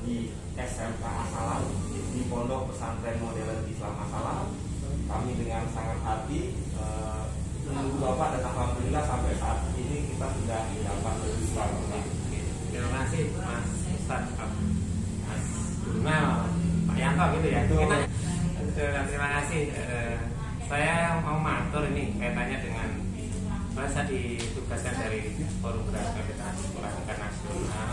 di SMK Asalam, di Pondok Pesantren Modern Islam Asalam. Kami dengan sangat hati menunggu Bapak, dan alhamdulillah sampai saat ini kita sudah dapat registrasi. Terima kasih Mas Ustadz, Mas Jurnal, Pak Yanto gitu ya. Terima kasih. Saya mau matur ini kaitannya dengan saya ditugaskan dari Forum Gerak Vegetasi Sekolah Tingkat Nasional.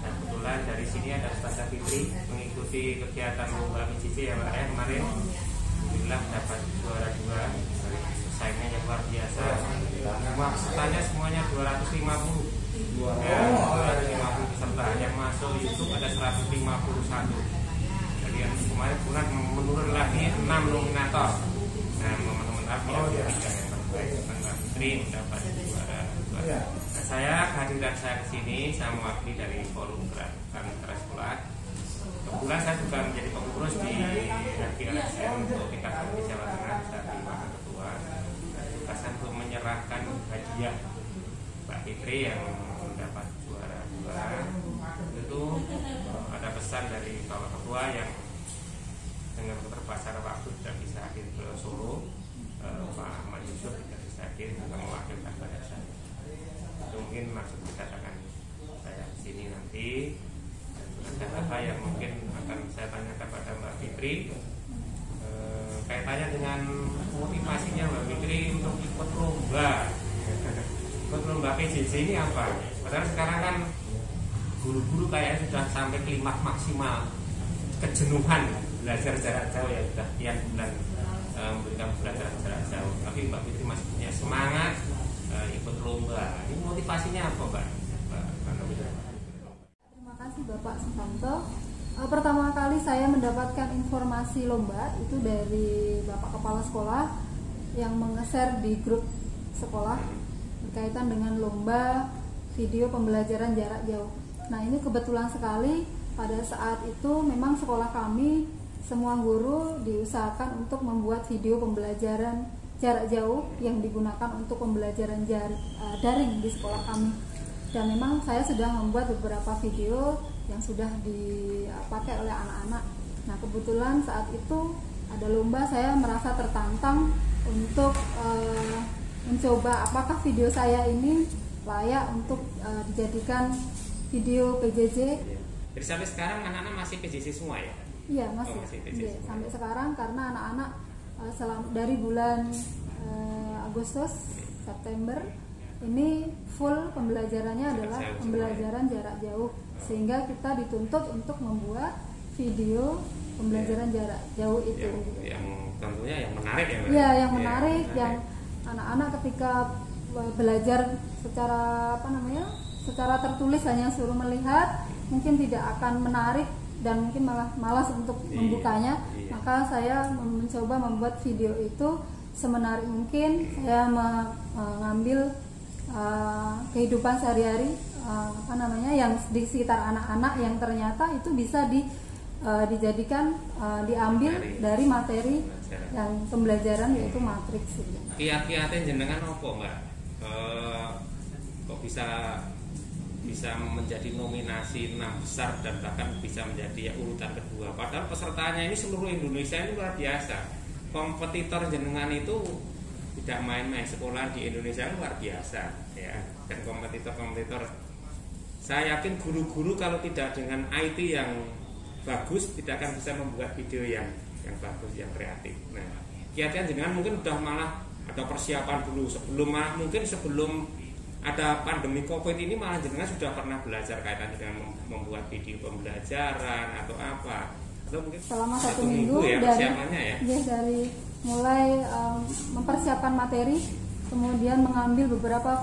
Dan kebetulan dari sini ada Ustazah Fitri mengikuti kegiatan lomba PJJ ya Pak ya kemarin. Alhamdulillah dapat juara 2. Saingnya yang luar biasa. Pesertanya semuanya 250. 250 peserta. Yang masuk YouTube ada 151. Jadi yang kemarin bulan menurun lagi 6 nominator. Nah, teman-teman yang terbaik Mbak Fitri mendapat juara 2. Nah, kehadiran saya ke sini saya mewakili dari Forum Gerak Sekolah. Kebetulan saya juga menjadi pengurus di LSM untuk tingkat provinsi Jawa Tengah, saya di Wakil Ketua. Tugasan untuk menyerahkan hadiah Mbak Fitri yang mendapat juara 2. Itu ada pesan dari Bapak Ketua yang dengan keterbatasan waktu tidak bisa hadir ke Solo. Pak Ahmad Yusuf tidak bisa hadir, akan mewakilkan pada saya. Itu mungkin maksud dikatakan saya di sini nanti. Ada apa yang mungkin akan saya tanyakan pada Mbak Fitri kaitannya dengan motivasinya Mbak Fitri untuk ikut lomba. Ikut lomba PJJ ini apa? Padahal sekarang kan guru-guru kayaknya sudah sampai klimaks maksimal kejenuhan belajar jarak jauh ya, sudah sekian bulan memberikan belajar jarak jauh. Tapi Mbak Fitri masih punya semangat ikut lomba. Ini motivasinya apa Mbak? Terima kasih Bapak Susanto. Pertama kali saya mendapatkan informasi lomba itu dari Bapak Kepala Sekolah yang menge-share di grup sekolah berkaitan dengan lomba video pembelajaran jarak jauh. Nah, ini kebetulan sekali pada saat itu memang sekolah kami semua guru diusahakan untuk membuat video pembelajaran jarak jauh yang digunakan untuk pembelajaran daring di sekolah kami. Dan memang saya sudah membuat beberapa video yang sudah dipakai oleh anak-anak. Nah, kebetulan saat itu ada lomba, saya merasa tertantang untuk mencoba apakah video saya ini layak untuk dijadikan video PJJ. Jadi sampai sekarang anak-anak masih PJJ semua ya? Iya, masih. Iya, sampai sekarang karena anak-anak dari bulan Agustus, September ini full pembelajarannya adalah pembelajaran jarak jauh, sehingga kita dituntut untuk membuat video pembelajaran jarak jauh itu. Yang tentunya yang menarik ya Mbak? Iya, yang menarik, yang anak-anak ketika belajar secara secara tertulis hanya suruh melihat, mungkin tidak akan menarik dan mungkin malah malas untuk membukanya. Maka saya mencoba membuat video itu semenarik mungkin. Saya mengambil kehidupan sehari-hari yang di sekitar anak-anak yang ternyata itu bisa dijadikan diambil dari materi yang pembelajaran yaitu matriks. Kiat-kiatnya jenengan apa Mbak? Kok bisa menjadi nominasi 6 besar dan bahkan bisa menjadi urutan kedua, padahal pesertanya ini seluruh Indonesia ini luar biasa. Kompetitor jenengan itu tidak main-main, sekolah di Indonesia luar biasa ya. Dan kompetitor saya yakin guru-guru kalau tidak dengan IT yang bagus tidak akan bisa membuat video yang bagus, yang kreatif. Nah, kiat-kiat jenengan mungkin udah malah ada persiapan dulu sebelum ada pandemi COVID ini, malah jenengan sudah pernah belajar kaitan dengan membuat video pembelajaran atau apa? Atau mungkin selama 1 minggu ya persiapannya ya? Dari mulai mempersiapkan materi, kemudian mengambil beberapa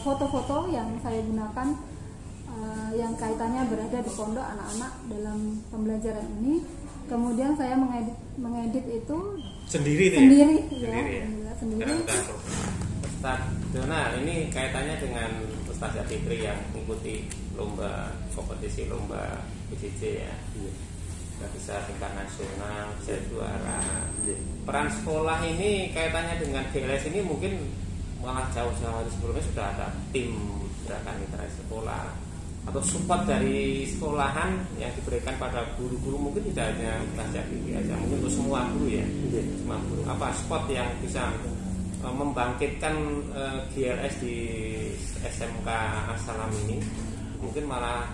foto-foto yang saya gunakan yang kaitannya berada di pondok anak-anak dalam pembelajaran ini. Kemudian saya mengedit itu sendiri. Ustaz Dona, ini kaitannya dengan Ustazah Fitri yang mengikuti kompetisi lomba PJJ ya. Sudah bisa tingkat nasional, bisa juara. Peran sekolah ini kaitannya dengan GLS ini mungkin malah jauh-jauh hari sebelumnya sudah ada tim gerakan literasi sekolah. atau support dari sekolahan yang diberikan pada guru-guru, mungkin tidak hanya Tasya Bibi aja, mungkin untuk semua guru ya, semua guru, apa support yang bisa membangkitkan GLS di SMK As-Salam ini, mungkin malah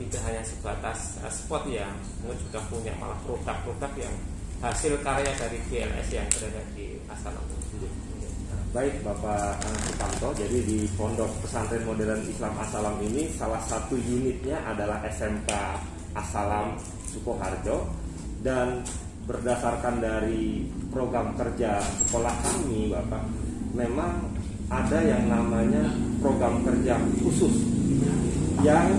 tidak hanya sebatas spot ya, mungkin juga punya malah produk-produk yang hasil karya dari GLS yang berada di As-Salam. Baik Bapak Sukamto, jadi di Pondok Pesantren Modern Islam As-Salam ini salah satu unitnya adalah SMK As-Salam Sukoharjo, dan berdasarkan dari program kerja sekolah kami Bapak, memang ada yang namanya program kerja khusus yang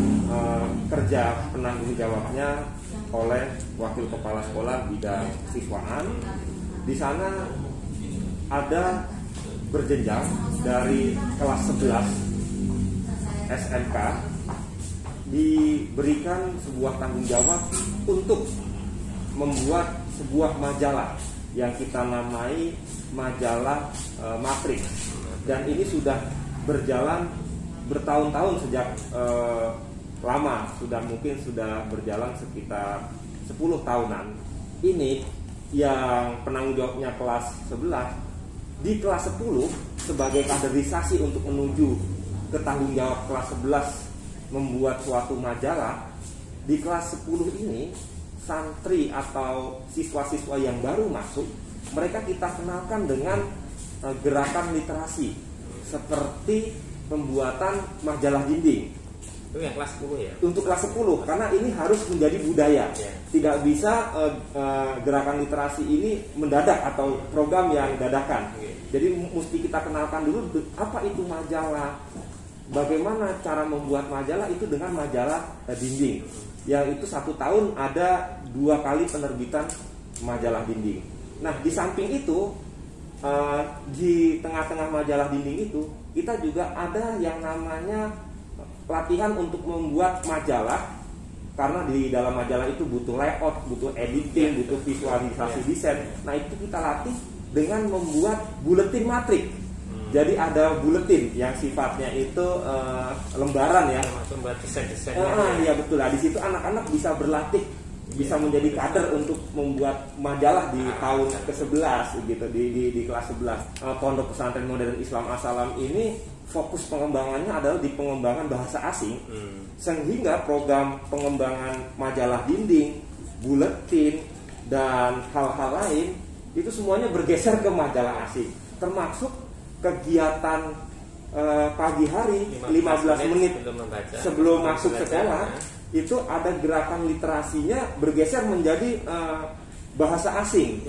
kerja penanggung jawabnya oleh Wakil Kepala Sekolah Bidang Siswaan. Di sana ada berjenjang dari kelas 11 SMK diberikan sebuah tanggung jawab untuk membuat sebuah majalah yang kita namai majalah Matrix, dan ini sudah berjalan bertahun-tahun sejak lama, mungkin sudah berjalan sekitar 10 tahunan. Ini yang penanggung jawabnya kelas 11. Di kelas 10 sebagai kaderisasi untuk menuju ke tanggung jawab kelas 11 membuat suatu majalah. Di kelas 10 ini santri atau siswa-siswa yang baru masuk, mereka kita kenalkan dengan gerakan literasi seperti pembuatan majalah dinding. Itu yang kelas 10 ya? Untuk kelas 10, karena ini harus menjadi budaya. Tidak bisa gerakan literasi ini mendadak atau program yang dadakan. Jadi mesti kita kenalkan dulu apa itu majalah, bagaimana cara membuat majalah itu dengan majalah dinding. Yang itu 1 tahun ada 2 kali penerbitan majalah dinding. Nah, di samping itu di tengah-tengah majalah dinding itu kita juga ada yang namanya latihan untuk membuat majalah, karena di dalam majalah itu butuh layout, butuh editing, butuh visualisasi desain. Nah, itu kita latih dengan membuat buletin matrik. Jadi ada buletin yang sifatnya itu lembaran ya. Membuat desain-desain. Ya betul. Nah, di situ anak-anak bisa berlatih, bisa menjadi kader untuk membuat majalah di tahun ke-11 gitu, di kelas 11. Pondok Pesantren Modern Islam As-Salam ini fokus pengembangannya adalah di pengembangan bahasa asing, sehingga program pengembangan majalah dinding, buletin, dan hal-hal lain itu semuanya bergeser ke majalah asing, termasuk kegiatan pagi hari 15 menit sebelum masuk sekolah itu ada gerakan literasinya bergeser menjadi bahasa asing.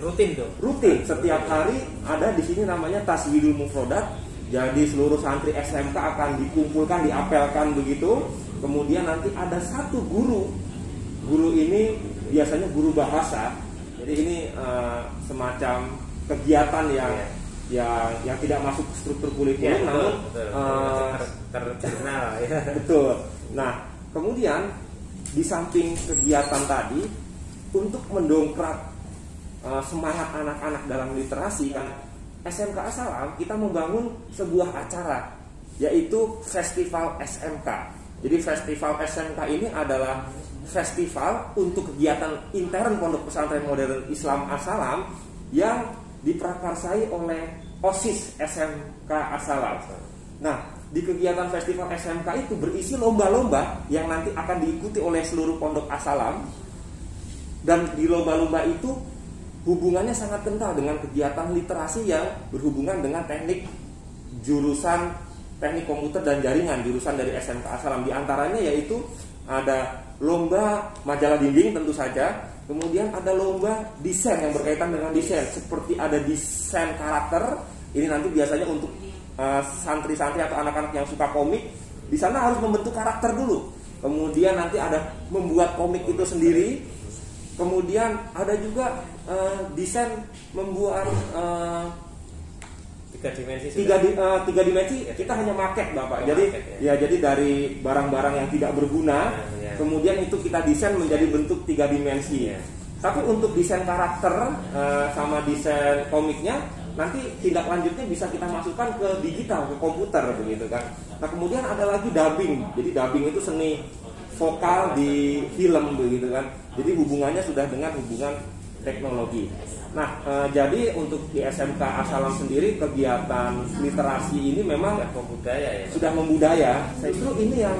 Rutin setiap hari ada di sini namanya Taswidul Mufrodat. Jadi seluruh santri SMK akan dikumpulkan, diapelkan begitu. Kemudian nanti ada satu guru. Guru ini biasanya guru bahasa. Jadi ini semacam kegiatan yang tidak masuk struktur kurikulum, namun terkenal ya. Betul. Nah, kemudian di samping kegiatan tadi, untuk mendongkrak semangat anak-anak dalam literasi, kan SMK As-Salam kita membangun sebuah acara, yaitu Festival SMK. Jadi Festival SMK ini adalah festival untuk kegiatan intern Pondok Pesantren Modern Islam As-Salam yang diprakarsai oleh OSIS SMK As-Salam. Nah, di kegiatan festival SMK itu berisi lomba-lomba yang nanti akan diikuti oleh seluruh Pondok As-Salam. Dan di lomba-lomba itu hubungannya sangat kental dengan kegiatan literasi yang berhubungan dengan jurusan teknik komputer dan jaringan, jurusan dari SMK As-Salam. Di antaranya yaitu ada lomba majalah dinding tentu saja, kemudian ada lomba desain yang berkaitan dengan desain, seperti ada desain karakter. Ini nanti biasanya untuk santri-santri atau anak-anak yang suka komik, di sana harus membentuk karakter dulu. Kemudian nanti ada membuat komik itu sendiri. Kemudian ada juga desain membuat tiga dimensi. Kita hanya maket, Bapak. Jadi dari barang-barang yang tidak berguna, kemudian itu kita desain menjadi bentuk 3 dimensi. Tapi untuk desain karakter sama desain komiknya nanti tindak lanjutnya bisa kita masukkan ke digital, ke komputer begitu kan. Nah kemudian ada lagi dubbing. Jadi dubbing itu seni vokal di film begitu kan. Jadi hubungannya sudah dengan hubungan teknologi. Nah jadi untuk di SMK Asalam sendiri kegiatan literasi ini memang sudah membudaya. Justru ini yang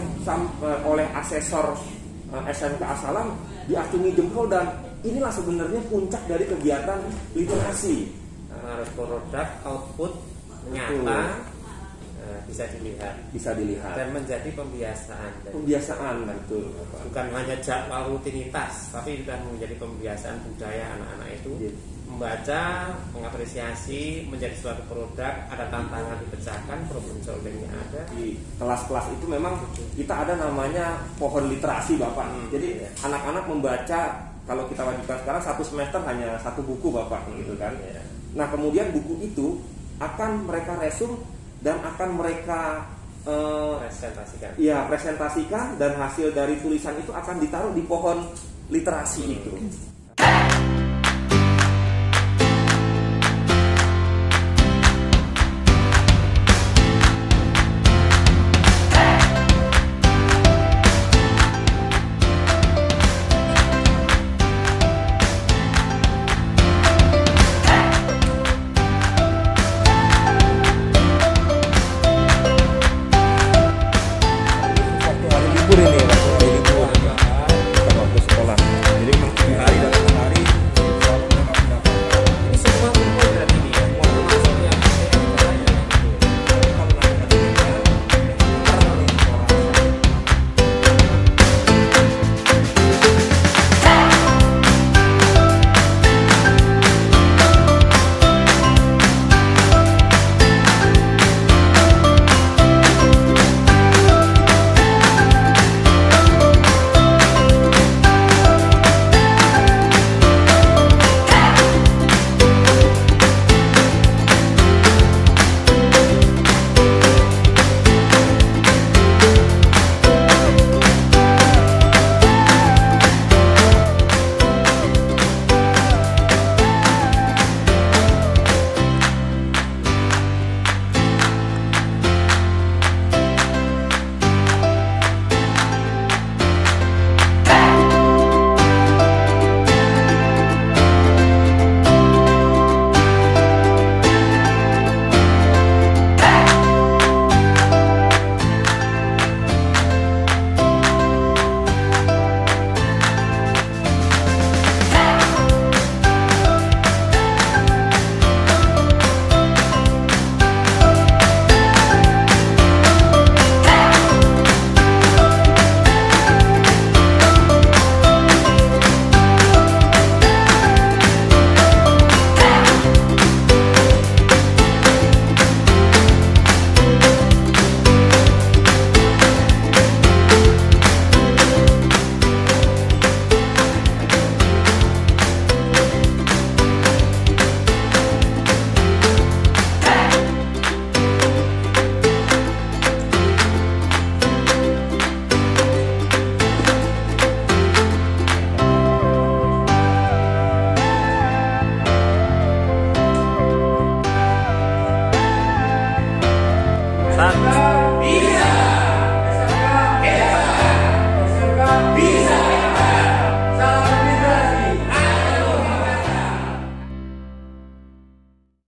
oleh asesor SMK Asalam diacungi jempol, dan inilah sebenarnya puncak dari kegiatan literasi. Harus produk output nyata, bisa dilihat dan menjadi pembiasaan betul. Bukan hanya jadwal rutinitas, tapi juga menjadi pembiasaan budaya anak-anak itu membaca, mengapresiasi, menjadi suatu produk, ada tantangan dipecahkan, problem solvingnya ada. Di kelas-kelas itu memang kita ada namanya pohon literasi Bapak. Jadi anak-anak membaca, kalau kita wajibkan sekarang satu semester hanya satu buku Bapak gitu kan. Nah kemudian buku itu akan mereka resum dan akan mereka presentasikan, dan hasil dari tulisan itu akan ditaruh di pohon literasi itu. Libur ini